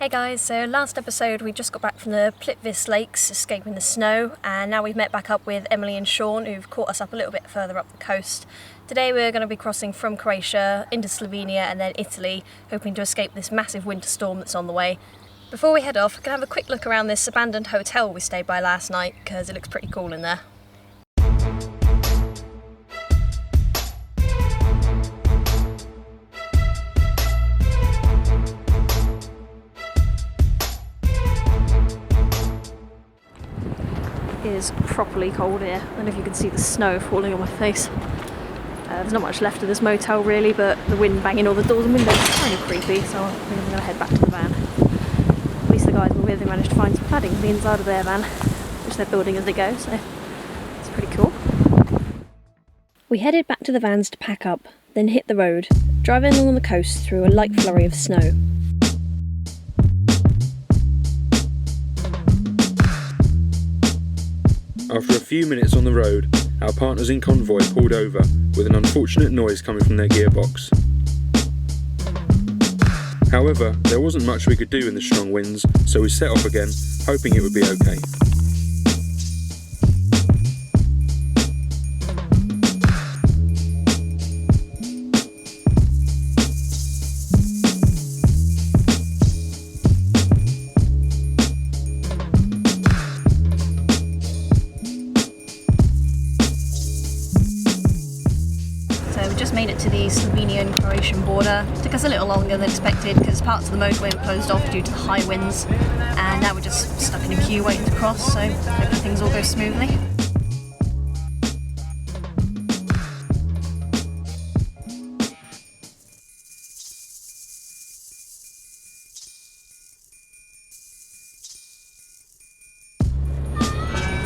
Hey guys, so last episode we just got back from the Plitvice Lakes escaping the snow, and now we've met back up with Emily and Sean who've caught us up a little bit further up the coast. Today we're going to be crossing from Croatia into Slovenia and then Italy, hoping to escape this massive winter storm that's on the way. Before we head off, we're going to have a quick look around this abandoned hotel we stayed by last night because it looks pretty cool in there. It is properly cold here. I don't know if you can see the snow falling on my face. There's not much left of this motel really, but the wind banging all the doors and windows is kind of creepy, so I think I'm going to head back to the van. At least the guys we're with, they managed to find some cladding on the inside of their van, which they're building as they go, so it's pretty cool. We headed back to the vans to pack up, then hit the road, driving along the coast through a light flurry of snow. After a few minutes on the road, our partners in convoy pulled over with an unfortunate noise coming from their gearbox. However, there wasn't much we could do in the strong winds, so we set off again, hoping it would be okay. Made it to the Slovenian-Croatian border. It took us a little longer than expected because parts of the motorway were closed off due to the high winds, and now we're just stuck in a queue waiting to cross, so hopefully things all go smoothly.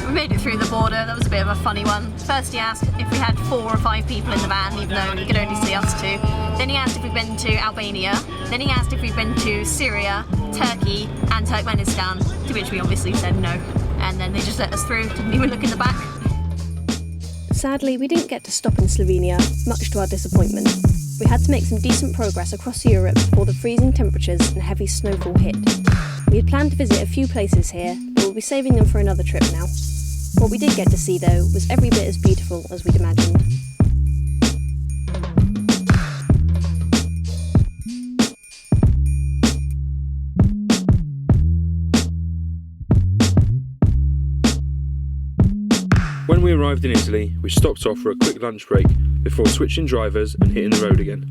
We made it through the border. That was a bit of a funny one. First he asked if we had 4 or 5 people in the van, even though you could only see us 2. Then he asked if we'd been to Albania. Then he asked if we'd been to Syria, Turkey and Turkmenistan, to which we obviously said no. And then they just let us through, didn't even look in the back. Sadly, we didn't get to stop in Slovenia, much to our disappointment. We had to make some decent progress across Europe before the freezing temperatures and heavy snowfall hit. We had planned to visit a few places here, but we'll be saving them for another trip now. What we did get to see, though, was every bit as beautiful as we'd imagined. When we arrived in Italy, we stopped off for a quick lunch break before switching drivers and hitting the road again.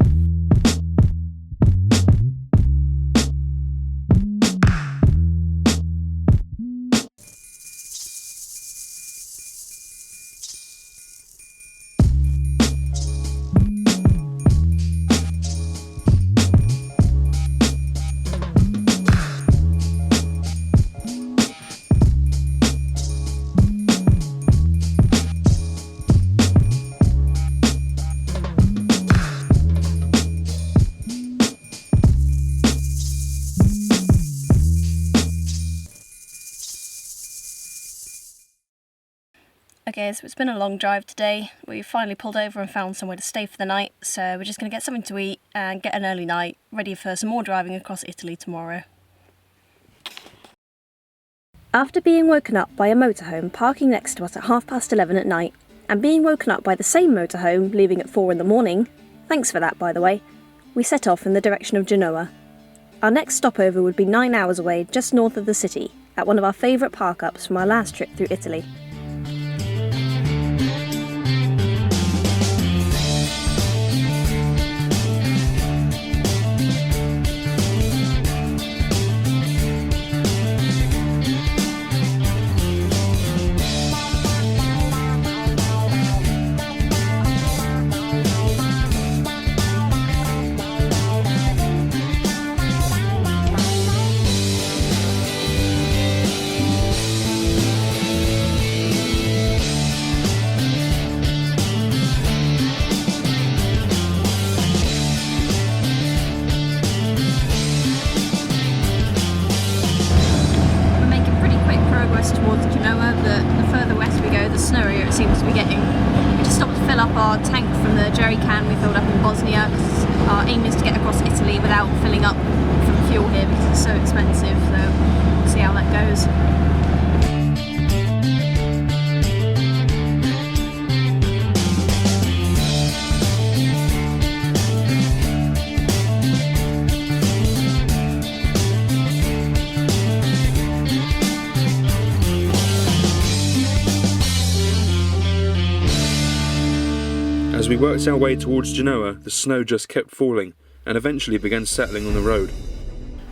Okay, so it's been a long drive today. We finally pulled over and found somewhere to stay for the night, so we're just going to get something to eat and get an early night, ready for some more driving across Italy tomorrow. After being woken up by a motorhome parking next to us at 11:30 at night, and being woken up by the same motorhome leaving at 4 in the morning, thanks for that by the way, we set off in the direction of Genoa. Our next stopover would be 9 hours away just north of the city, at one of our favourite park-ups from our last trip through Italy. our aim is to get across Italy without filling up from fuel here because it's so expensive, so we'll see how that goes. As we worked our way towards Genoa, the snow just kept falling and eventually began settling on the road.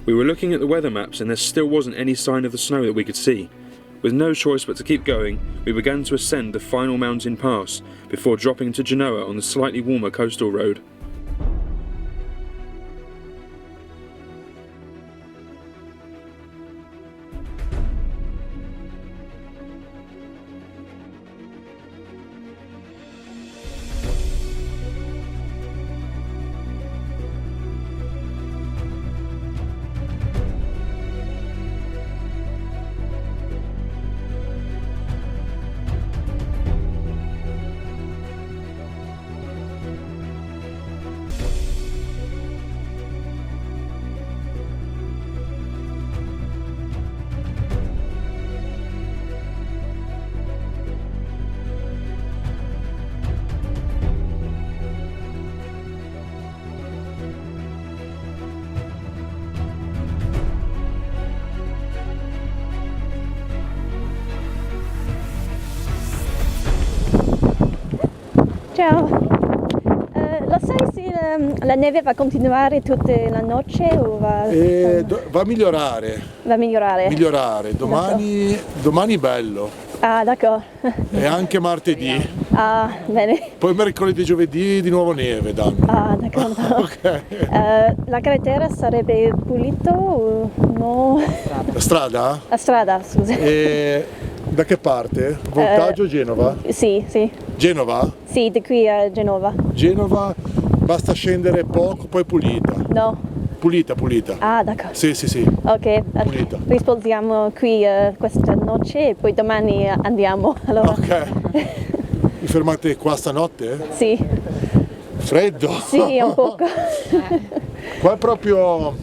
We were looking at the weather maps and there still wasn't any sign of the snow that we could see. With no choice but to keep going, we began to ascend the final mountain pass before dropping to Genoa on the slightly warmer coastal road. Ciao, lo sai se la neve va a continuare tutta la notte o va... va a migliorare. Va a migliorare? Migliorare, domani bello. Ah, d'accordo. E anche martedì. Ah, bene. Poi mercoledì e giovedì di nuovo neve danno. Ah, d'accordo. Ok. La carretera sarebbe pulito o no? La strada? La strada, scusa. E da che parte? Voltaggio Genova? Sì, sì. Genova? Sì, di qui a Genova. Genova, basta scendere poco, poi pulita. No. Pulita. Ah, d'accordo. Sì. Ok, Pulita. risposiamo qui questa notte e poi domani andiamo. Allora. Ok. Vi fermate qua stanotte? Sì. Freddo? Sì, un poco. Qua è proprio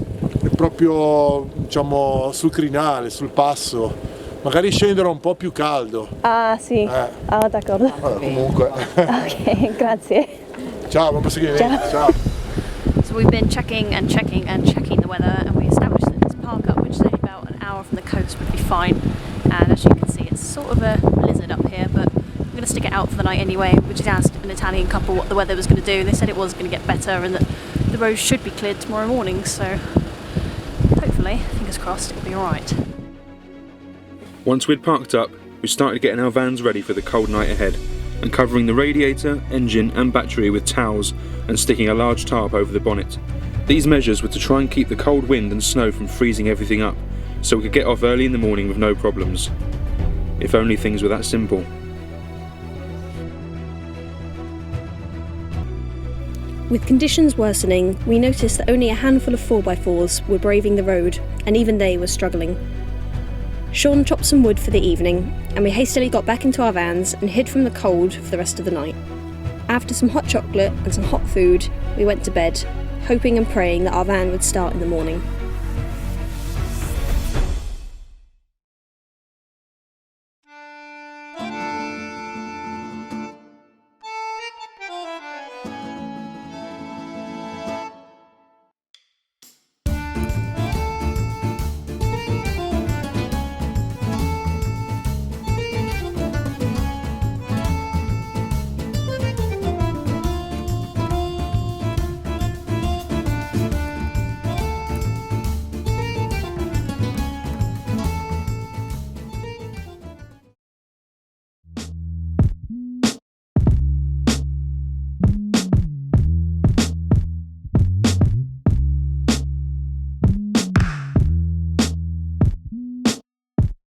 diciamo sul crinale, sul passo. Magari scendere un po' più caldo. Ah, sì. Ah, d'accordo. Allora, comunque. Ok, grazie. Ciao, buon proseguimento. Ciao. So we've been checking the weather, and we established that this park up, which is only about an hour from the coast, would be fine. And as you can see, it's sort of a blizzard up here, but we're going to stick it out for the night anyway. We just asked an Italian couple what the weather was going to do, and they said it was going to get better and that the roads should be cleared tomorrow morning, so hopefully, fingers crossed, it'll be alright. Once we'd parked up, we started getting our vans ready for the cold night ahead, and covering the radiator, engine and battery with towels and sticking a large tarp over the bonnet. These measures were to try and keep the cold wind and snow from freezing everything up, so we could get off early in the morning with no problems. If only things were that simple. With conditions worsening, we noticed that only a handful of 4x4s were braving the road, and even they were struggling. Sean chopped some wood for the evening, and we hastily got back into our vans and hid from the cold for the rest of the night. After some hot chocolate and some hot food, we went to bed, hoping and praying that our van would start in the morning.